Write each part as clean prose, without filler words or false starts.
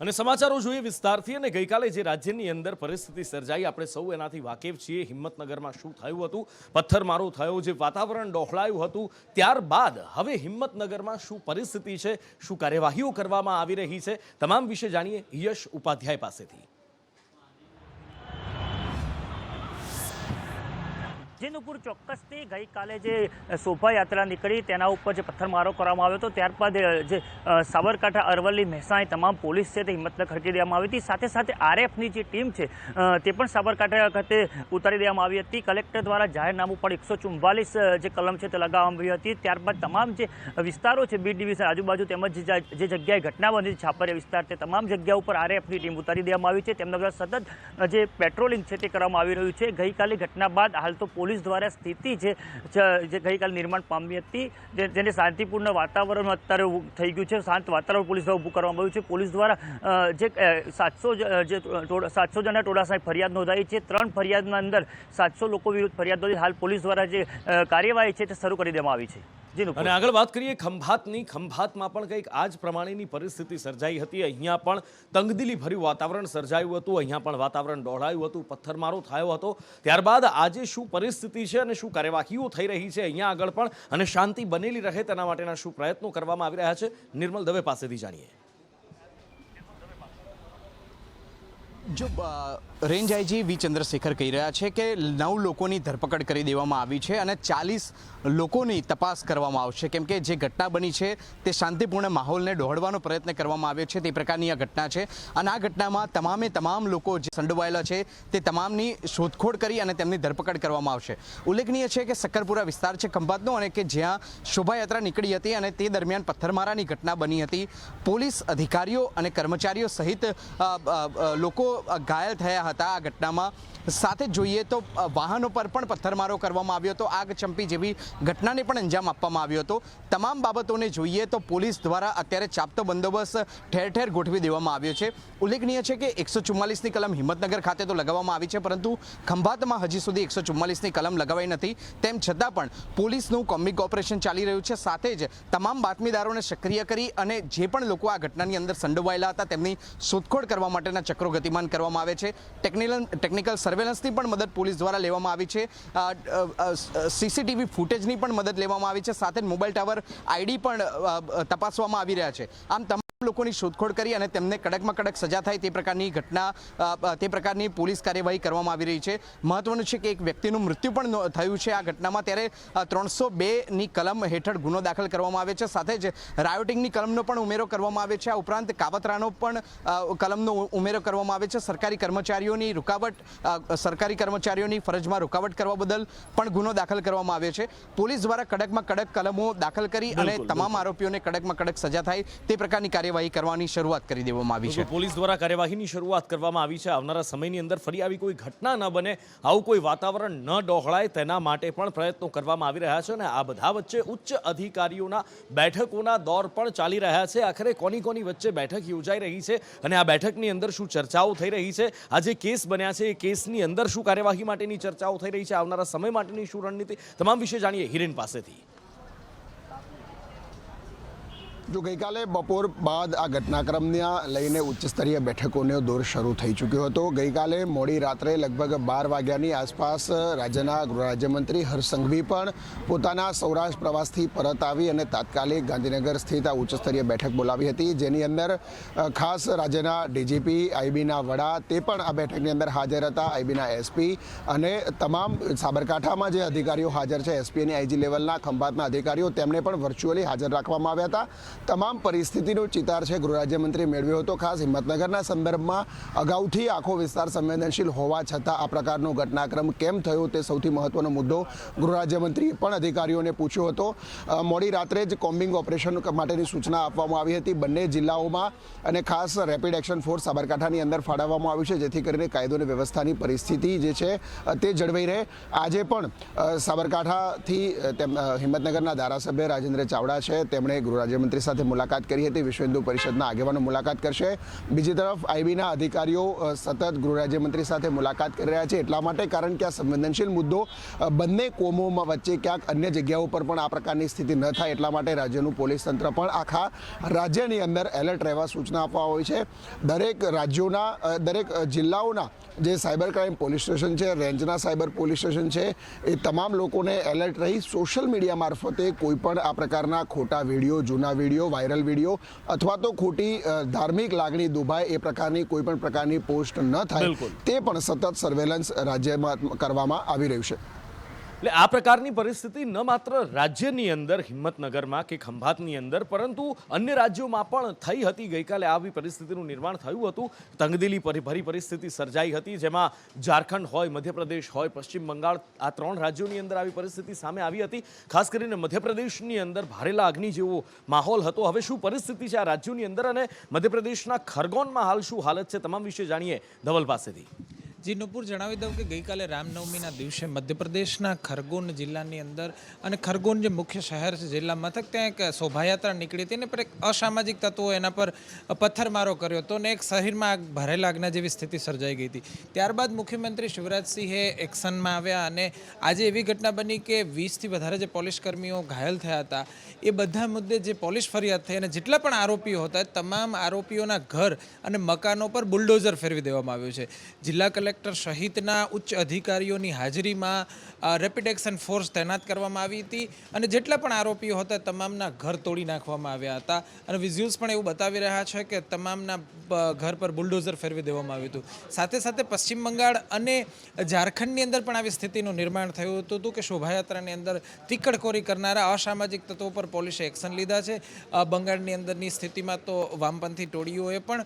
અને સમાચારો જોઈએ વિસ્તારથી અને ગઈકાલે જે રાજ્યની અંદર પરિસ્થિતિ સર્જાઈ આપણે સૌ એનાથી વાકેફ છીએ। હિંમતનગરમાં શું થયું હતું, પથ્થરમારો થયો, જે વાતાવરણ ડહોળાયું હતું, ત્યારબાદ હવે હિંમતનગરમાં શું પરિસ્થિતિ છે, શું કાર્યવાહીઓ કરવામાં આવી રહી છે, તમામ વિશે જાણીએ યશ ઉપાધ્યાય પાસેથી। નુપુર ચોક્કસથી ગઈકાલે જે શોભાયાત્રા નીકળી તેના ઉપર જે પથ્થરમારો કરવામાં આવ્યો હતો ત્યારબાદ જે સાબરકાંઠા, અરવલ્લી, મહેસાણા તમામ પોલીસ છે તે હિંમતનગર ખડકી દેવામાં આવી હતી। સાથે સાથે આરએફની જે ટીમ છે તે પણ સાબરકાંઠા ખાતે ઉતારી દેવામાં આવી હતી। કલેક્ટર દ્વારા જાહેરનામું પણ 144 જે કલમ છે તે લગાવવામાં આવી હતી। ત્યારબાદ તમામ જે વિસ્તારો છે બી ડિવિઝન આજુબાજુ તેમજ જે જગ્યાએ ઘટના બની છાપરિયા વિસ્તાર તે તમામ જગ્યા ઉપર આરએફની ટીમ ઉતારી દેવામાં આવી છે। તેમના દ્વારા સતત જે પેટ્રોલિંગ છે તે કરવામાં આવી રહ્યું છે। ગઈકાલે ઘટના બાદ હાલ તો પોલીસ દ્વારા સ્થિતિ છે જે ગઈકાલે નિર્માણ પામી હતી જેને શાંતિપૂર્ણ વાતાવરણ અત્યારે થઈ ગયું છે। શાંત વાતાવરણ પોલીસ દ્વારા ઊભું કરવામાં આવ્યું છે। પોલીસ દ્વારા જે 700 જણા ટોળા સામે ફરિયાદ નોંધાઈ છે। 3 ફરિયાદના અંદર 700 લોકો વિરુદ્ધ ફરિયાદ નોંધી હાલ પોલીસ દ્વારા જે કાર્યવાહી છે તે શરૂ કરી દેવામાં આવી છે। અને આગળ વાત કરીએ ખંભાતની, ખંભાતમાં પણ કંઈક આ જ પ્રમાણેની પરિસ્થિતિ સર્જાઈ હતી। અહીંયા પણ તંગદિલી ભર્યું વાતાવરણ સર્જાયું હતું, અહીંયા પણ વાતાવરણ ડહોળાયું હતું, પથ્થરમારો થયો હતો। ત્યારબાદ આજે શું પરિસ્થિતિ છે અને શું કાર્યવાહીઓ થઈ રહી છે અહીંયા આગળ પણ, અને શાંતિ બનેલી રહે તેના માટેના શું પ્રયત્નો કરવામાં આવી રહ્યા છે, નિર્મલ દવે પાસેથી જાણીએ। જો રેન્જ આઈજી વી ચંદ્રશેખર કહી રહ્યા છે કે 9 લોકોની ધરપકડ કરી દેવામાં આવી છે અને 40 લોકોની તપાસ કરવામાં આવશે, કેમ કે જે ઘટના બની છે તે શાંતિપૂર્ણ માહોલને ડહોળવાનો પ્રયત્ન કરવામાં આવ્યો છે તે પ્રકારની આ ઘટના છે। અને આ ઘટનામાં તમામ લોકો જે સંડોવાયેલા છે તે તમામની શોધખોળ કરી અને તેમની ધરપકડ કરવામાં આવશે। ઉલ્લેખનીય છે કે સક્કરપુરા વિસ્તાર છે ખંભાતનો અને કે જ્યાં શોભાયાત્રા નીકળી હતી અને તે દરમિયાન પથ્થરમારાની ઘટના બની હતી। પોલીસ અધિકારીઓ અને કર્મચારીઓ સહિત લોકો ઘાયલ થયા હતા આ ઘટનામાં। સાથે જોઈએ તો વાહનો પર પણ પથ્થરમારો કરવામાં આવ્યો હતો, આગ ચંપી જેવી ઘટનાને પણ અંજામ આપવામાં આવ્યો હતો। તમામ બાબતોને જોઈએ તો પોલીસ દ્વારા અત્યારે ચાપતો બંદોબસ્ત ઠેર ઠેર ગોઠવી દેવામાં આવ્યો છે। ઉલ્લેખનીય છે કે 144ની કલમ હિંમતનગર ખાતે તો લગાવવામાં આવી છે, પરંતુ ખંભાતમાં હજી સુધી 144ની કલમ લગાવાઈ નથી। તેમ છતાં પણ પોલીસનું કોમ્બિંગ ઓપરેશન ચાલી રહ્યું છે। સાથે જ તમામ બાતમીદારોને સક્રિય કરી અને જે પણ લોકો આ ઘટનાની અંદર સંડોવાયેલા હતા તેમની શોધખોળ કરવા માટેના ચક્રો ગતિમાન કરવામાં આવે છે। ટેકનિકલ સર્વેલન્સની પણ મદદ પોલીસ દ્વારા લેવામાં આવી છે, સીસીટીવી ફૂટેજની પણ મદદ લેવામાં આવી છે, સાથે મોબાઈલ ટાવર આઈડી પણ તપાસવામાં આવી રહ્યા છે। આમ તમામ લોકોની શોધખોળ કરી અને તેમને કડકમાં કડક સજા થાય તે પ્રકારની ઘટના, તે પ્રકારની પોલીસ કાર્યવાહી કરવામાં આવી રહી છે। મહત્વનું છે કે એક વ્યક્તિનું મૃત્યુ પણ થયું છે આ ઘટનામાં, ત્યારે 302ની કલમ હેઠળ ગુનો દાખલ કરવામાં આવે છે। સાથે જ રાયોટિંગની કલમનો પણ ઉમેરો કરવામાં આવે છે। આ ઉપરાંત કાવતરાનો પણ કલમનો ઉમેરો કરવામાં આવે છે। સરકારી કર્મચારીઓની ફરજમાં રોકાવટ કરવા બદલ પણ ગુનો દાખલ કરવામાં આવ્યો છે। પોલીસ દ્વારા કડકમાં કડક કલમો દાખલ કરી અને તમામ આરોપીઓને કડકમાં કડક સજા થાય તે પ્રકારની કાર્યવાહી કરવાની શરૂઆત કરી દેવામાં આવી છે। પોલીસ દ્વારા કાર્યવાહીની શરૂઆત કરવામાં આવી છે। આવનારા સમયની અંદર ફરી આવી કોઈ ઘટના ન બને, આવું કોઈ વાતાવરણ ન ડહોળાય તેના માટે પણ પ્રયત્નો કરવામાં આવી રહ્યા છે। અને આ બધા વચ્ચે ઉચ્ચ અધિકારીઓના બેઠકોના દોર પણ ચાલી રહ્યા છે। આખરે કોની વચ્ચે બેઠક યોજાઈ રહી છે અને આ બેઠકની અંદર શું ચર્ચાઓ થઈ રહી છે, આ જે કેસ બન્યા છે એ કેસની અંદર શું કાર્યવાહી માટેની ચર્ચાઓ થઈ રહી છે, આવનારા સમય માટેની શું રણનીતિ, તમામ વિશે જાણીએ હિરેન પાસેથી। જો ગઈકાલે બપોર બાદ આ ઘટનાક્રમને લઈને ઉચ્ચ સ્તરીય બેઠકોનો દોર શરૂ થઈ ચૂક્યો હતો। ગઈકાલે મોડી રાત્રે લગભગ 12 વાગ્યાની આસપાસ રાજ્યના ગૃહ રાજ્યમંત્રી હર્ષ સંઘવી પણ પોતાના સૌરાષ્ટ્ર પ્રવાસથી પરત આવી અને તાત્કાલિક ગાંધીનગર સ્થિત આ ઉચ્ચ સ્તરીય બેઠક બોલાવી હતી, જેની અંદર ખાસ રાજ્યના ડીજીપી, આઈબીના વડા તે પણ આ બેઠકની અંદર હાજર હતા। આઈબીના એસપી અને તમામ સાબરકાંઠામાં જે અધિકારીઓ હાજર છે, એસપી અને આઈજી લેવલના ખંભાતના અધિકારીઓ, તેમને પણ વર્ચ્યુઅલી હાજર રાખવામાં આવ્યા હતા। તમામ પરિસ્થિતિનો ચિતાર છે ગૃહ રાજ્યમંત્રી મેળવ્યો હતો। ખાસ હિંમતનગરના સંદર્ભમાં અગાઉથી આખો વિસ્તાર સંવેદનશીલ હોવા છતાં આ પ્રકારનો ઘટનાક્રમ કેમ થયો તે સૌથી મહત્વનો મુદ્દો ગૃહ રાજ્યમંત્રીએ પણ અધિકારીઓને પૂછ્યો હતો। મોડી રાત્રે જ કોમ્બિંગ ઓપરેશન માટેની સૂચના આપવામાં આવી હતી બંને જિલ્લાઓમાં, અને ખાસ રેપિડ એક્શન ફોર્સ સાબરકાંઠાની અંદર ફાળવવામાં આવ્યું છે, જેથી કરીને કાયદો અને વ્યવસ્થાની પરિસ્થિતિ જે છે તે જળવાઈ રહે। આજે પણ સાબરકાંઠાથી હિંમતનગરના ધારાસભ્ય રાજેન્દ્ર ચાવડા છે, તેમણે ગૃહ રાજ્યમંત્રી સાથે મુલાકાત કરી હતી. વિશ્વ હિન્દુ પરિષદના આગેવાનો મુલાકાત કરશે. બીજી તરફ આઈબીના અધિકારીઓ સતત ગૃહ રાજ્યમંત્રી સાથે મુલાકાત કરી રહ્યા છે. એટલા માટે કારણ કે આ સંવેદનશીલ મુદ્દો બંને કોમોમાં વચ્ચે ક્યાંક અન્ય જગ્યાઓ પર પણ આ પ્રકારની સ્થિતિ ન થાય એટલા માટે રાજ્યનું પોલીસ તંત્ર પણ આખા રાજ્યની અંદર એલર્ટ રહેવા સૂચના આપવા હોય છે. દરેક રાજ્યોના દરેક જિલ્લાઓના જે સાયબર ક્રાઇમ પોલીસ સ્ટેશન છે, રેન્જના સાયબર પોલીસ સ્ટેશન છે, એ તમામ લોકોને એલર્ટ રહી સોશિયલ મીડિયા મારફતે કોઈ પણ આ પ્રકારના ખોટા વિડીયો, જૂના વિડીયો, વાયરલ વિડીયો અથવા તો ખોટી ધાર્મિક લાગણી દુભાય એ પ્રકારની કોઈ પણ પ્રકારની પોસ્ટ ન થાય તે પણ સતત સર્વેલન્સ રાજ્યમાં કરવામાં આવી રહ્યું છે. એટલે આ પ્રકારની પરિસ્થિતિ ન માત્ર રાજ્યની અંદર હિંમતનગરમાં કે ખંભાતની અંદર પરંતુ અન્ય રાજ્યોમાં પણ થઈ હતી. ગઈકાલે આવી પરિસ્થિતિનું નિર્માણ થયું હતું. તંગદિલી ભરી પરિસ્થિતિ સર્જાઈ હતી જેમાં ઝારખંડ હોય, મધ્યપ્રદેશ હોય, પશ્ચિમ બંગાળ આ 3 રાજ્યોની અંદર આવી પરિસ્થિતિ સામે આવી હતી. ખાસ કરીને મધ્યપ્રદેશની અંદર ભારેલા અગ્નિ જેવો માહોલ હતો. હવે શું પરિસ્થિતિ છે આ રાજ્યોની અંદર અને મધ્યપ્રદેશના ખરગોનમાં હાલ શું હાલત છે, તમામ વિશે જાણીએ ધવલ પાસેથી. જી નુપુર, જણાવી દઉં કે ગઈકાલે રામનવમીના દિવસે મધ્યપ્રદેશના ખરગોન જિલ્લાની અંદર અને ખરગોન જે મુખ્ય શહેર છે, જિલ્લા મથક, ત્યાં એક શોભાયાત્રા નીકળી હતી ને પર એક અસામાજિક તત્વો એના પર પથ્થરમારો કર્યો હતો અને એક શહેરમાં આગ ભરેલા આગના જેવી સ્થિતિ સર્જાઈ ગઈ હતી. ત્યારબાદ મુખ્યમંત્રી શિવરાજસિંહે એક્શનમાં આવ્યા અને આજે એવી ઘટના બની કે 20થી વધારે જે પોલીસ કર્મીઓ ઘાયલ થયા હતા એ બધા મુદ્દે જે પોલીસ ફરિયાદ થઈ અને જેટલા પણ આરોપીઓ હતા તમામ આરોપીઓના ઘર અને મકાનો પર બુલડોઝર ફેરવી દેવામાં આવ્યું છે. જિલ્લા કલેક્ટર સહિતના ઉચ્ચ અધિકારીઓની હાજરીમાં રેપિડ એક્શન ફોર્સ તૈનાત કરવામાં આવી હતી અને જેટલા પણ આરોપીઓ હતા તમામના ઘર તોડી નાખવામાં આવ્યા હતા અને વિઝ્યુઅલ્સ પણ એવું બતાવી રહ્યા છે કે તમામના ઘર પર બુલડોઝર ફેરવી દેવામાં આવ્યું હતું. સાથે સાથે પશ્ચિમ બંગાળ અને ઝારખંડની અંદર પણ આવી સ્થિતિનું નિર્માણ થયું હતું કે શોભાયાત્રાની અંદર તિકડકોરી કરનારા અસામાજિક તત્વો પર પોલીસે એક્શન લીધા છે. બંગાળની અંદરની સ્થિતિમાં તો વામપંથી ટોળીઓએ પણ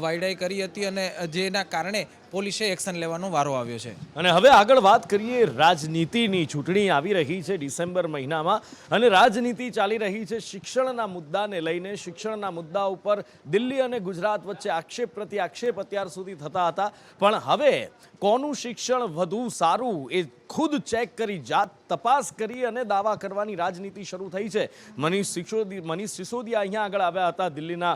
વાયડાઈ કરી હતી અને જેના કારણે પોલીસે એક્શન લેવાનો વારો આવ્યો છે. અને હવે આગળ વાત કરીએ રાજનીતિની. ચૂંટણી આવી રહી છે ડિસેમ્બર મહિનામાં અને રાજનીતિ ચાલી રહી છે શિક્ષણના મુદ્દાને લઈને. શિક્ષણના મુદ્દા ઉપર દિલ્હી અને ગુજરાત વચ્ચે આક્ષેપ પ્રતિ આક્ષેપ અત્યાર સુધી થતા હતા, પણ હવે કોનું શિક્ષણ વધુ સારું એ ખુદ ચેક કરી, જાત તપાસ કરી અને દાવા કરવાની રાજનીતિ શરૂ થઈ છે. મનીષ સિસોદિયા અહીંયા આગળ આવ્યા હતા, દિલ્હીના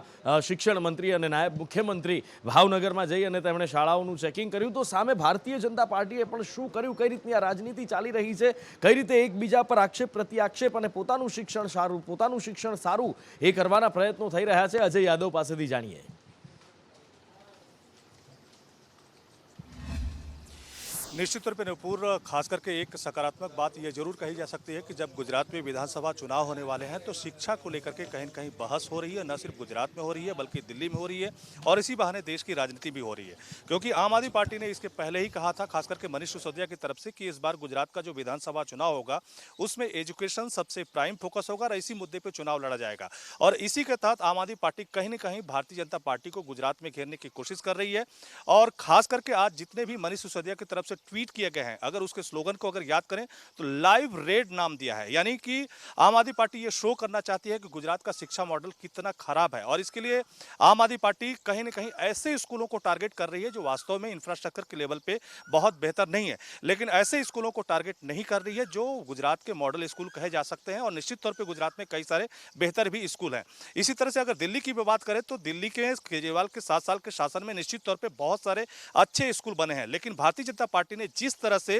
શિક્ષણ મંત્રી અને નાયબ મુખ્યમંત્રી ભાવનગરમાં જઈ અને તેમણે શાળાઓનું ચેકિંગ કર્યું. તો સામે ભારતીય જનતા પાર્ટીએ પણ શું કર્યું, કઈ રીતની આ રાજનીતિ ચાલી રહી છે, કઈ રીતે એકબીજા પર આક્ષેપ પ્રતિ આક્ષેપ અને પોતાનું શિક્ષણ સારું એ કરવાના પ્રયત્નો થઈ રહ્યા છે, અજય યાદવ પાસેથી જાણીએ. निश्चित तौर पे नूपुर, खास करके एक सकारात्मक बात यह जरूर कही जा सकती है कि जब गुजरात में विधानसभा चुनाव होने वाले हैं तो शिक्षा को लेकर के कहीं न कहीं बहस हो रही है. न सिर्फ गुजरात में हो रही है बल्कि दिल्ली में हो रही है और इसी बहाने देश की राजनीति भी हो रही है. क्योंकि आम आदमी पार्टी ने इसके पहले ही कहा था, खास करके मनीष सिसोदिया की तरफ से, कि इस बार गुजरात का जो विधानसभा चुनाव होगा उसमें एजुकेशन सबसे प्राइम फोकस होगा और इसी मुद्दे पर चुनाव लड़ा जाएगा. और इसी के तहत आम आदमी पार्टी कहीं न कहीं भारतीय जनता पार्टी को गुजरात में घेरने की कोशिश कर रही है. और खास करके आज जितने भी मनीष सिसोदिया की तरफ से ट्वीट किए गए हैं, अगर उसके स्लोगन को अगर याद करें तो लाइव रेड नाम दिया है. यानी कि आम आदमी पार्टी ये शो करना चाहती है कि गुजरात का शिक्षा मॉडल कितना खराब है और इसके लिए आम आदमी पार्टी कहीं न कहीं ऐसे स्कूलों को टारगेट कर रही है जो वास्तव में इंफ्रास्ट्रक्चर के लेवल पे बहुत बेहतर नहीं है, लेकिन ऐसे स्कूलों को टारगेट नहीं कर रही है जो गुजरात के मॉडल स्कूल कहे जा सकते हैं. और निश्चित तौर पर गुजरात में कई सारे बेहतर भी स्कूल हैं. इसी तरह से अगर दिल्ली की भी बात करें तो दिल्ली के केजरीवाल के 7 साल के शासन में निश्चित तौर पर बहुत सारे अच्छे स्कूल बने हैं, लेकिन भारतीय जनता पार्टी ने जिस तरह से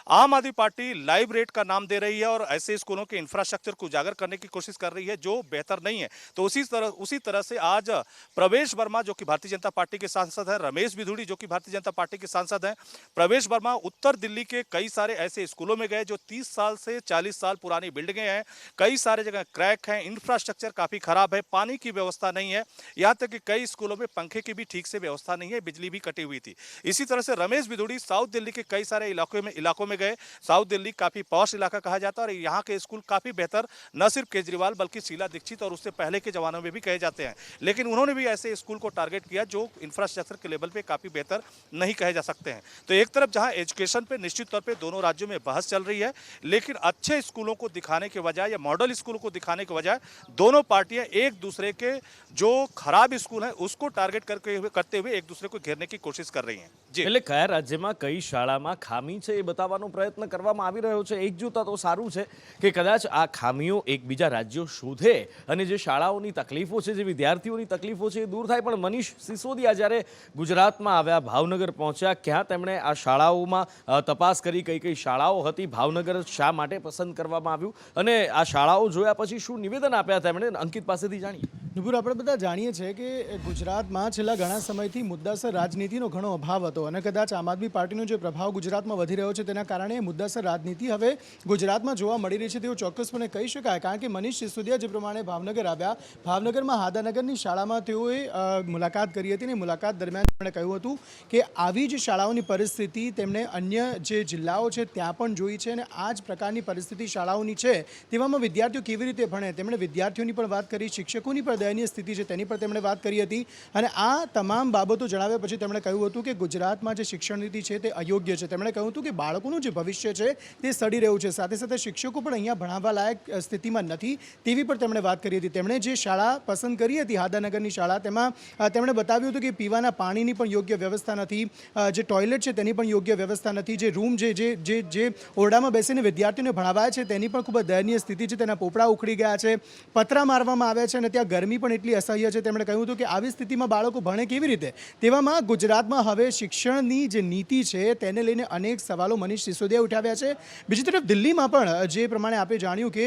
आम आदमी पार्टी लाइव रेट का नाम दे रही है और ऐसे स्कूलों के इंफ्रास्ट्रक्चर को उजागर करने की कोशिश कर रही है जो बेहतर नहीं है, तो उसी तरह से आज प्रवेश वर्मा जो कि भारतीय जनता पार्टी के सांसद हैं, रमेश बिधूड़ी जो कि भारतीय जनता पार्टी के सांसद हैं, प्रवेश वर्मा उत्तर दिल्ली के कई सारे ऐसे स्कूलों में गए जो 30 साल से 40 साल पुरानी बिल्डिंगें हैं, कई सारे जगह क्रैक हैं, इंफ्रास्ट्रक्चर काफी खराब है, पानी की व्यवस्था नहीं है, यहाँ तक कि कई स्कूलों में पंखे की भी ठीक से व्यवस्था नहीं है, बिजली भी कटी हुई थी. इसी तरह से रमेश बिधूड़ी साउथ दिल्ली के कई सारे इलाकों में गए. साउथ दिल्ली काफी पॉश इलाका कहा जाता है और यहाँ के स्कूल काफी बेहतर न सिर्फ केजरीवाल बल्कि शीला दीक्षित और उससे पहले के जमानों में भी कहे जाते हैं, लेकिन उन्होंने भी ऐसे स्कूल को टारगेट किया जो इंफ्रास्ट्रक्चर के लेवल पे काफी बेहतर नहीं कहे जा सकते हैं. तो एक तरफ जहां एजुकेशन पे निश्चित तौर पे दोनों राज्यों में बहस चल रही है, लेकिन अच्छे स्कूलों को दिखाने के बजाय या मॉडल स्कूलों को दिखाने के बजाय दोनों पार्टियां एक दूसरे के जो खराब स्कूल है उसको टारगेट करते हुए एक दूसरे को घेरने की कोशिश कर रही हैं. એટલે કયા રાજ્યમાં કઈ શાળા શાળામાં ખામી છે એ બતાવવાનો પ્રયત્ન કરવામાં આવી રહ્યો છે. એક જોતા તો સારું છે કે કદાચ આ ખામીઓ એકબીજા રાજ્યો શોધે અને જે શાળાઓની તકલીફો છે, જે વિદ્યાર્થીઓની તકલીફો છે એ દૂર થાય. પણ મનીષ સિસોદિયા જ્યારે ગુજરાતમાં આવ્યા, ભાવનગર પહોંચ્યા, ક્યાં તેમણે આ શાળાઓમાં તપાસ કરી, કઈ કઈ શાળાઓ હતી, ભાવનગર શા માટે પસંદ કરવામાં આવ્યું અને આ શાળાઓ જોયા પછી શું નિવેદન આપ્યા તેમણે, અંકિત પાસેથી જાણીએ. નુપુર, આપણે બધા જાણીએ છીએ કે ગુજરાતમાં છેલ્લા ઘણા સમયથી મુદ્દાસર રાજનીતિનો ઘણો અભાવ હતો અને કદાચ આમ આદમી પાર્ટીનો જે પ્રભાવ ગુજરાતમાં વધી રહ્યો છે તેના કારણે મુદ્દાસર રાજનીતિ હવે ગુજરાતમાં જોવા મળી રહી છે તેવું ચોક્કસપણે કહી શકાય. કારણ કે મનીષ સિસોદિયા જે પ્રમાણે ભાવનગર આવ્યા, ભાવનગરમાં હાદાનગરની શાળામાં તેઓએ મુલાકાત કરી હતી અને મુલાકાત દરમિયાન તેમણે કહ્યું હતું કે આવી જ શાળાઓની પરિસ્થિતિ તેમણે અન્ય જે જિલ્લાઓ છે ત્યાં પણ જોઈ છે અને આ જ પ્રકારની પરિસ્થિતિ શાળાઓની છે. તેવામાં વિદ્યાર્થીઓ કેવી રીતે ભણે, તેમણે વિદ્યાર્થીઓની પણ વાત કરી, શિક્ષકોની પણ દયનીય સ્થિતિ છે તેની પર તેમણે વાત કરી હતી અને આ તમામ બાબતો જણાવ્યા પછી તેમણે કહ્યું હતું કે ગુજરાતમાં જે શિક્ષણ નીતિ છે તે અયોગ્ય છે. તેમણે કહ્યું હતું કે બાળકોનું જે ભવિષ્ય છે તે સડી રહ્યું છે, સાથે સાથે શિક્ષકો પણ અહીંયા ભણાવવા લાયક સ્થિતિમાં નથી તેવી પણ તેમણે વાત કરી હતી. તેમણે જે શાળા પસંદ કરી હતી, હાદાનગરની શાળા, તેમાં તેમણે બતાવ્યું હતું કે પીવાના પાણીની પણ યોગ્ય વ્યવસ્થા નથી, જે ટોયલેટ છે તેની પણ યોગ્ય વ્યવસ્થા નથી, જે રૂમ જે ઓરડામાં બેસીને વિદ્યાર્થીઓને ભણાવાય છે તેની પણ ખૂબ જ દયનીય સ્થિતિ છે, તેના પોપડા ઉખડી ગયા છે, પતરા મારવામાં આવ્યા છે અને ત્યાં ગરમી પણ એટલી અસહ્ય છે. તેમણે કહ્યું હતું કે આવી સ્થિતિમાં બાળકો ભણે કેવી રીતે. તેવામાં ગુજરાતમાં હવે શિક્ષણની જે નીતિ છે તેને લઈને અનેક સવાલો મનીષ સિસોદિયાએ ઉઠાવ્યા છે. બીજી તરફ દિલ્હીમાં પણ જે પ્રમાણે આપણે જાણ્યું કે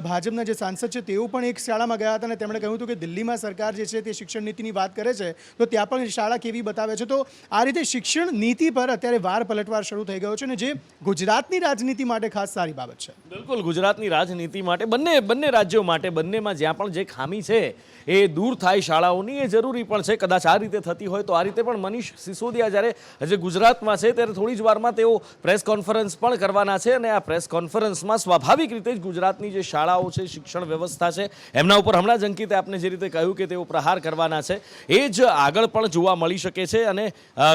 ભાજપના જે સાંસદ છે તેઓ પણ એક શાળામાં ગયા હતા અને તેમણે કહ્યું હતું કે દિલ્હીમાં સરકાર જે છે તે શિક્ષણ નીતિની વાત કરે છે તો ત્યાં પણ શાળા કેવી બતાવે છે. તો આ રીતે શિક્ષણ નીતિ પર અત્યારે વાર પલટવાર શરૂ થઈ ગયો છે અને જે ગુજરાતની રાજનીતિ માટે ખાસ સારી બાબત છે. બિલકુલ, ગુજરાતની રાજનીતિ માટે, બંને રાજ્યો માટે, બંનેમાં જ્યાં પણ જે ખામી છે એ દૂર થાય શાળાઓની, એ જરૂરી પણ છે. કદાચ આ રીતે થતી હોય તો આ રીતે પણ મનીષ સિસોદિયા જ્યારે જે ગુજરાતમાં છે ત્યારે થોડી જ વારમાં તેઓ પ્રેસ કોન્ફરન્સ પણ કરવાના છે અને આ પ્રેસ કોન્ફરન્સમાં સ્વાભાવિક રીતે જ ગુજરાતની જે શાળાઓ છે, શિક્ષણ વ્યવસ્થા છે, એમના ઉપર હમણાં જ અંકિતે આપને જે રીતે કહ્યું કે તેઓ પ્રહાર કરવાના છે એ જ આગળ પણ જોવા મળી શકે છે. અને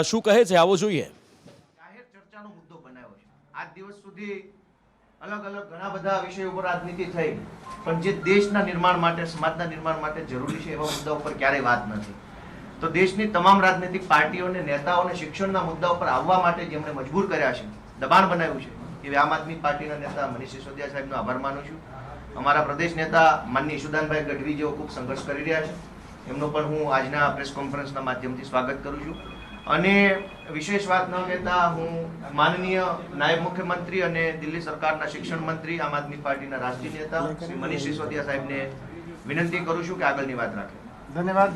શું કહે છે આવો જોઈએ. જાહેર ચર્ચાનો મુદ્દો બનાવ્યો છે. આજ દિવસ સુધી અલગ અલગ ઘણા બધા વિષયો ઉપર રાજનીતિ થઈ, પણ જે દેશના નિર્માણ માટે, સમાજના નિર્માણ માટે જરૂરી છે એવા મુદ્દા ઉપર ક્યારેય વાત નથી. તો દેશની તમામ રાજનીતિક પાર્ટીઓને, નેતાઓને શિક્ષણના મુદ્દા ઉપર આવવા માટે જેમણે મજબૂર કર્યા છે, દબાણ બનાવ્યું છે, એવી આમ આદમી પાર્ટીના નેતા મનીષ સિસોદિયા સાહેબનો આભાર માનું છું. અમારા પ્રદેશ નેતા માનનીય ઈશુદાનભાઈ ગઢવી જેઓ ખૂબ સંઘર્ષ કરી રહ્યા છે, એમનો પણ હું આજના પ્રેસ કોન્ફરન્સના માધ્યમથી સ્વાગત કરું છું. અને વિશેષ વાત ન કહેતા હું માનનીય નાયબ મુખ્યમંત્રી અને દિલ્હી સરકારના શિક્ષણ મંત્રી, આમ આદમી પાર્ટીના રાષ્ટ્રીય નેતા શ્રી મનીષ સિસોદિયા સાહેબને વિનંતી करूँ છું કે આગળની વાત રાખે. धन्यवाद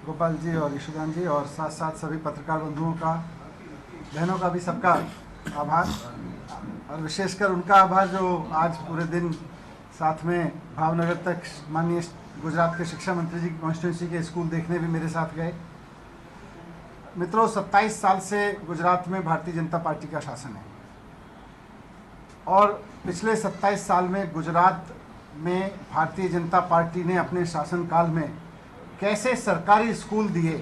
गोपाल जी और ईशुदान जी और साथ साथ सभी पत्रकार बंधुओं का, बहनों का भी सबका आभार और विशेषकर उनका आभार जो आज पूरे दिन साथ में भावनगर तक माननीय गुजरात के शिक्षा मंत्री जी की कॉन्स्टिट्यूंसी के स्कूल देखने भी मेरे साथ गए. मित्रों, 27 साल से गुजरात में भारतीय जनता पार्टी का शासन है और पिछले 27 साल में गुजरात में भारतीय जनता पार्टी ने अपने शासनकाल में कैसे सरकारी स्कूल दिए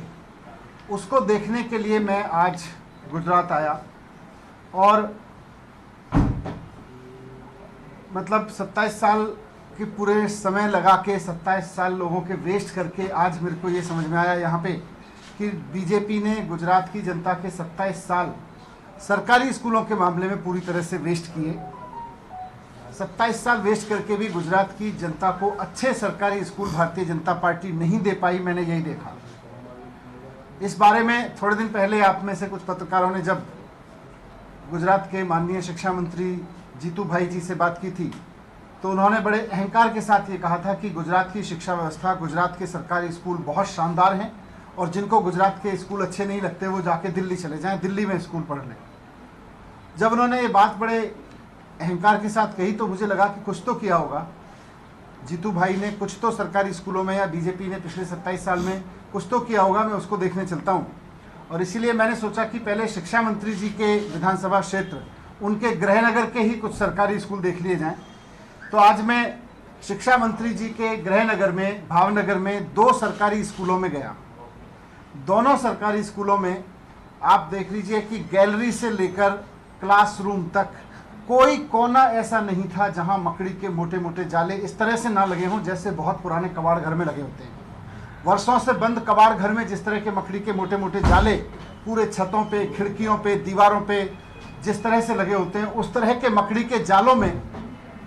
उसको देखने के लिए मैं आज गुजरात आया. और मतलब 27 साल के पूरे समय लगा के 27 साल लोगों के वेस्ट करके आज मेरे को ये समझ में आया यहाँ पे कि बीजेपी ने गुजरात की जनता के 27 साल सरकारी स्कूलों के मामले में पूरी तरह से वेस्ट किए. 27 साल वेस्ट करके भी गुजरात की जनता को अच्छे सरकारी स्कूल भारतीय जनता पार्टी नहीं दे पाई. मैंने यही देखा. इस बारे में थोड़े दिन पहले आप में से कुछ पत्रकारों ने जब गुजरात के माननीय शिक्षा मंत्री जीतू भाई जी से बात की थी तो उन्होंने बड़े अहंकार के साथ ये कहा था कि गुजरात की शिक्षा व्यवस्था, गुजरात के सरकारी स्कूल बहुत शानदार हैं और जिनको गुजरात के स्कूल अच्छे नहीं लगते वो जाके दिल्ली चले जाएं, दिल्ली में स्कूल पढ़ लें. जब उन्होंने ये बात बड़े अहंकार के साथ कही तो मुझे लगा कि कुछ तो किया होगा जीतू भाई ने, कुछ तो सरकारी स्कूलों में या बीजेपी ने पिछले 27 साल में कुछ तो किया होगा. मैं उसको देखने चलता हूँ और इसीलिए मैंने सोचा कि पहले शिक्षा मंत्री जी के विधानसभा क्षेत्र, उनके गृहनगर के ही कुछ सरकारी स्कूल देख लिए जाएं. तो आज मैं शिक्षा मंत्री जी के गृहनगर में, भावनगर में 2 सरकारी स्कूलों में गया. दोनों सरकारी स्कूलों में आप देख लीजिए कि गैलरी से लेकर क्लासरूम तक कोई कोना ऐसा नहीं था जहां मकड़ी के मोटे मोटे जाले इस तरह से ना लगे हों जैसे बहुत पुराने कबाड़ घर में लगे होते हैं. वर्षों से बंद कबाड़ घर में जिस तरह के मकड़ी के मोटे मोटे जाले पूरे छतों पे, खिड़कियों पे, दीवारों पे जिस तरह से लगे होते हैं, उस तरह के मकड़ी के जालों में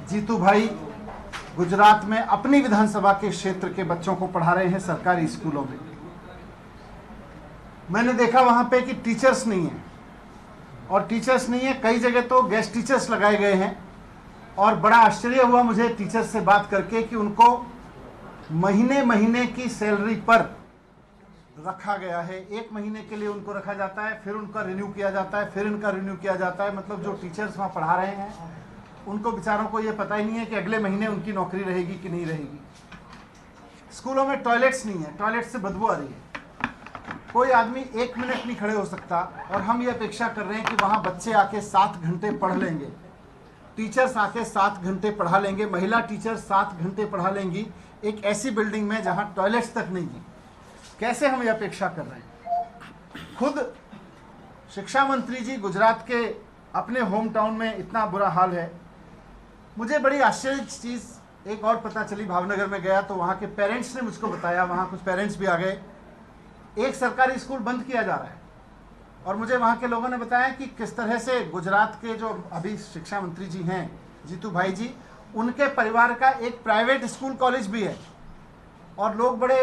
जीतू भाई गुजरात में अपनी विधानसभा के क्षेत्र के बच्चों को पढ़ा रहे हैं सरकारी स्कूलों में। मैंने देखा वहां पे कि टीचर्स नहीं है, और टीचर्स नहीं है, कई जगह तो गेस्ट टीचर्स लगाए गए हैं। और बड़ा आश्चर्य हुआ मुझे टीचर्स से बात करके कि उनको महीने महीने की सैलरी पर रखा गया है। 1 महीने के लिए उनको रखा जाता है, फिर उनका रिन्यू किया जाता है, फिर उनका रिन्यू किया जाता है। मतलब जो टीचर्स वहाँ पढ़ा रहे हैं उनको बेचारों को ये पता ही नहीं है कि अगले महीने उनकी नौकरी रहेगी कि नहीं रहेगी। स्कूलों में टॉयलेट्स नहीं है, टॉयलेट से बदबू आ रही है, कोई आदमी 1 मिनट नहीं खड़े हो सकता। और हम ये अपेक्षा कर रहे हैं कि वहाँ बच्चे आके 7 घंटे पढ़ लेंगे, टीचर्स आके 7 घंटे पढ़ा लेंगे, महिला टीचर 7 घंटे पढ़ा लेंगी एक ऐसी बिल्डिंग में जहाँ टॉयलेट्स तक नहीं है। कैसे हम ये अपेक्षा कर रहे हैं? खुद शिक्षा मंत्री जी गुजरात के अपने होम टाउन में इतना बुरा हाल है। मुझे बड़ी आश्चर्य चीज़ एक और पता चली, भावनगर में गया तो वहाँ के पेरेंट्स ने मुझको बताया, वहाँ कुछ पेरेंट्स भी आ गए, एक सरकारी स्कूल बंद किया जा रहा है। और मुझे वहाँ के लोगों ने बताया कि किस तरह से गुजरात के जो अभी शिक्षा मंत्री जी हैं जीतू भाई जी, उनके परिवार का एक प्राइवेट स्कूल कॉलेज भी है। और लोग बड़े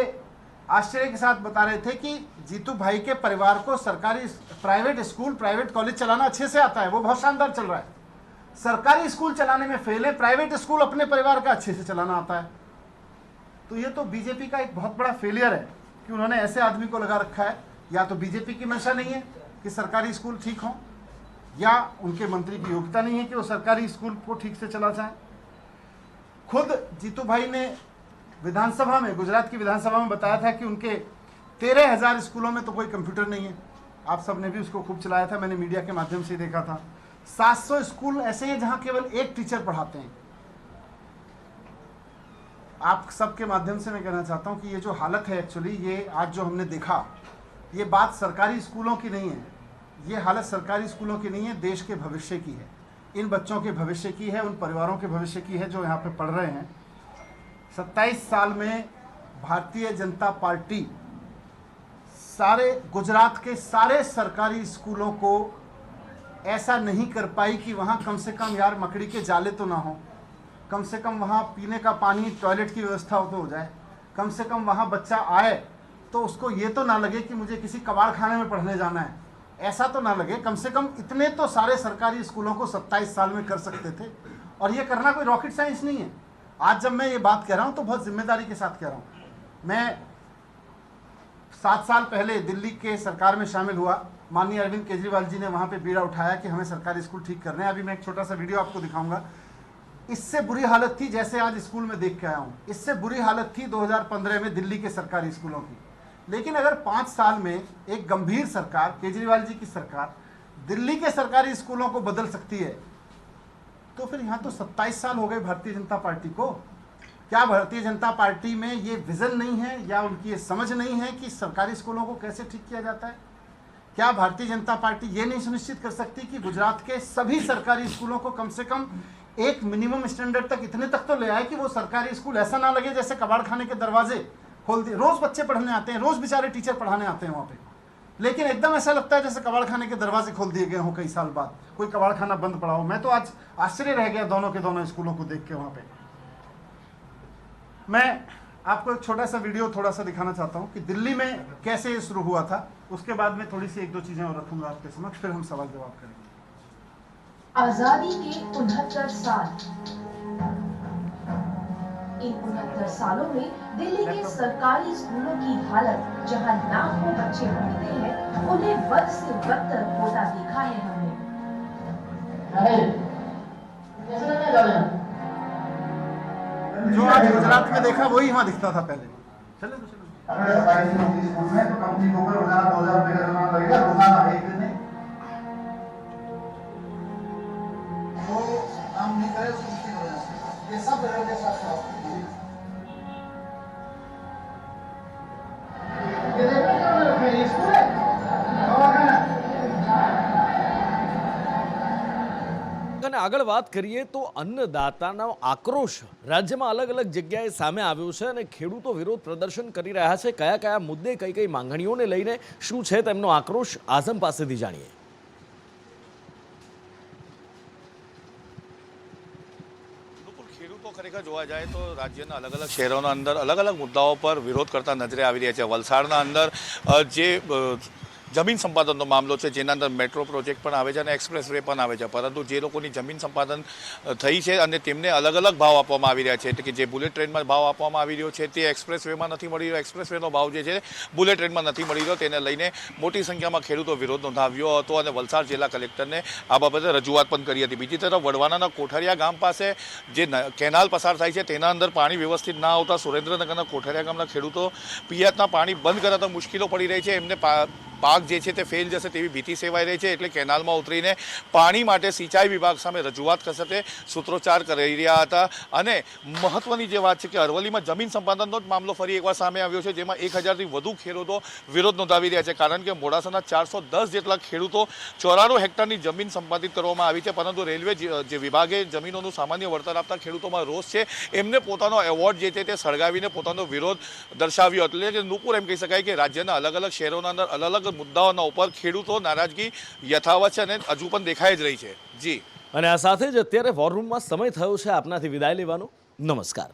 आश्चर्य के साथ बता रहे थे कि जीतू भाई के परिवार को सरकारी प्राइवेट स्कूल प्राइवेट कॉलेज चलाना अच्छे से आता है, वो बहुत शानदार चल रहा है। सरकारी स्कूल चलाने में फेल है, प्राइवेट स्कूल अपने परिवार का अच्छे से चलाना आता है। तो ये तो बीजेपी का एक बहुत बड़ा फेलियर है कि उन्होंने ऐसे आदमी को लगा रखा है। या तो बीजेपी की मंशा नहीं है कि सरकारी स्कूल ठीक हो, या उनके मंत्री की योग्यता नहीं है कि वो सरकारी स्कूल को ठीक से चला जाए। खुद जीतू भाई ने विधानसभा में, गुजरात की विधानसभा में बताया था कि उनके 13,000 स्कूलों में तो कोई कंप्यूटर नहीं है। आप सब ने भी उसको खूब चलाया था, मैंने मीडिया के माध्यम से देखा था। 700 स्कूल ऐसे हैं जहां केवल 1 टीचर पढ़ाते हैं। आप सबके माध्यम से मैं कहना चाहता हूं कि ये जो हालत है एक्चुअली, ये आज जो हमने देखा, ये बात सरकारी स्कूलों की नहीं है, ये हालत सरकारी स्कूलों की नहीं है, देश के भविष्य की है, इन बच्चों के भविष्य की है, उन परिवारों के भविष्य की है जो यहाँ पे पढ़ रहे हैं। 27 साल में भारतीय जनता पार्टी सारे गुजरात के सारे सरकारी स्कूलों को ऐसा नहीं कर पाई कि वहाँ कम से कम यार मकड़ी के जाले तो ना हो, कम से कम वहाँ पीने का पानी, टॉयलेट की व्यवस्था तो हो जाए, कम से कम वहाँ बच्चा आए तो उसको ये तो ना लगे कि मुझे किसी कबाड़ खाने में पढ़ने जाना है, ऐसा तो ना लगे। कम से कम इतने तो सारे सरकारी स्कूलों को 27 साल में कर सकते थे। और ये करना कोई रॉकेट साइंस नहीं है। आज जब मैं ये बात कह रहा हूँ तो बहुत जिम्मेदारी के साथ कह रहा हूँ। मैं 7 साल पहले दिल्ली के सरकार में शामिल हुआ, माननीय अरविंद केजरीवाल जी ने वहाँ पे बीड़ा उठाया कि हमें सरकारी स्कूल ठीक करने हैं। अभी मैं एक छोटा सा वीडियो आपको दिखाऊंगा। इससे बुरी हालत थी जैसे आज स्कूल में देख के आया हूँ, इससे बुरी हालत थी 2015 में दिल्ली के सरकारी स्कूलों की। लेकिन अगर 5 साल में एक गंभीर सरकार, केजरीवाल जी की सरकार, दिल्ली के सरकारी स्कूलों को बदल सकती है, तो फिर यहाँ तो 27 साल हो गए भारतीय जनता पार्टी को। क्या भारतीय जनता पार्टी में ये विजन नहीं है या उनकी ये समझ नहीं है कि सरकारी स्कूलों को कैसे ठीक किया जाता है? क्या भारतीय जनता पार्टी ये नहीं सुनिश्चित कर सकती कि गुजरात के सभी सरकारी स्कूलों को कम से कम एक मिनिमम स्टैंडर्ड तक, इतने तक तो ले आए कि वो सरकारी स्कूल ऐसा ना लगे जैसे कबाड़ खाने के दरवाजे खोल दिए। रोज बच्चे पढ़ने आते हैं, रोज बेचारे टीचर पढ़ाने आते हैं वहाँ पे, लेकिन एकदम ऐसा लगता है जैसे कबाड़ खाने के दरवाजे खोल दिए गए हों कई साल बाद, कोई कबाड़ खाना बंद पड़ा हो। मैं तो आज आश्चर्य रह गया दोनों के दोनों स्कूलों को देख के वहाँ पे। मैं आपको एक छोटा सा वीडियो थोड़ा सा दिखाना चाहता हूँ कि दिल्ली में कैसे ये शुरू हुआ था। उसके बाद में थोड़ी सी 1-2 चीजें और रखूंगा आपके समक्ष, फिर हम सवाल जवाब करेंगे। आजादी के 69 साल, इन 69 सालों में दिल्ली के सरकारी स्कूलों की हालत, जहां लाखों बच्चे पढ़ते हैं, उन्हें बद से बदतर होता देखा है हमने। जो आज गुजरात में देखा वही वहाँ दिखता था पहले। चले तो चलो। अगर सरकारी स्कूल में तो कंपनी को ऊपर रोजाना 2,000 रुपए का जुर्माना लगेगा, रोजाना, एक दिन में। वो काम नहीं करे उसको मुश्किल हो जाता है। ये सब लोगों के साथ ये देखो क्या रखा है, ये स्कूल है અને આગળ વાત કરીએ તો અન્નદાતાનો આક્રોશ રાજ્યમાં અલગ અલગ જગ્યાએ સામે આવ્યો છે અને ખેડૂતો વિરોધ પ્રદર્શન કરી રહ્યા છે। કયા કયા મુદ્દે કઈ કઈ માંગણીઓને લઈને શું છે તેમનો આક્રોશ, આઝમ પાસેથી જાણીએ। ખરેખર જોવા જાય તો રાજ્યના અલગ અલગ શહેરોના અંદર અલગ અલગ મુદ્દાઓ પર વિરોધ કરતા નજરે આવી રહ્યા છે. વલસાડના અંદર જે જમીન સંપાદનનો મામલો છે, જેના અંદર મેટ્રો પ્રોજેક્ટ પણ આવે છે અને એક્સપ્રેસ વે પણ આવે છે, પરંતુ જે લોકોની જમીન સંપાદન થઈ છે અને તેમને અલગ અલગ ભાવ આપવામાં આવી રહ્યા છે, એટલે કે જે બુલેટ ટ્રેનમાં ભાવ આપવામાં આવી રહ્યો છે તે એક્સપ્રેસ વેમાં નથી મળી રહ્યો, એક્સપ્રેસ વેનો ભાવ જે છે બુલેટ ટ્રેનમાં નથી મળી રહ્યો, તેને લઈને મોટી સંખ્યામાં ખેડૂતો વિરોધ નોંધાવ્યો હતો અને વલસાડ જિલ્લા કલેક્ટરને આ બાબતે રજૂઆત પણ કરી હતી. બીજી તરફ વડવાનાના કોઠારિયા ગામ પાસે જે કેનાલ પસાર થાય છે તેના અંદર પાણી વ્યવસ્થિત ના આવતા સુરેન્દ્રનગરના કોઠારિયા ગામના ખેડૂતો પિયતના પાણી બંધ કરાતા મુશ્કેલો પડી રહી છે. એમને પાક જે છે તે ફેલ જશે તેવી ભીતિ સેવાઈ રહી છે, એટલે કેનાલમાં ઉતરીને પાણી માટે સિંચાઈ વિભાગ સામે રજૂઆત કરશે તે સૂત્રોચ્ચાર કરી રહ્યા હતા. અને મહત્વની જે વાત છે કે અરવલ્લીમાં જમીન સંપાદનનો જ મામલો ફરી એકવાર સામે આવ્યો છે, જેમાં 1000થી વધુ ખેડૂતો વિરોધ નોંધાવી રહ્યા છે, કારણ કે મોડાસાના 410 જેટલા ખેડૂતો 94 હેક્ટરની જમીન સંપાદિત કરવામાં આવી છે, પરંતુ રેલવે જે વિભાગે જમીનોનું સામાન્ય વળતર આપતા ખેડૂતોમાં રોષ છે, એમને પોતાનો એવોર્ડ જે છે તે સળગાવીને પોતાનો વિરોધ દર્શાવ્યો. એટલે કે નુપુર એમ કહી શકાય કે રાજ્યના અલગ અલગ શહેરોના અંદર અલગ અલગ મુદ્દાઓના ઉપર ખેડૂતો નારાજગી યથાવત છે અને હજુ પણ દેખાઈ જ રહી છે. જી, અને આ સાથે જ અત્યારે વોર રૂમમાં સમય થયો છે આપનાથી વિદાય લેવાનો. નમસ્કાર.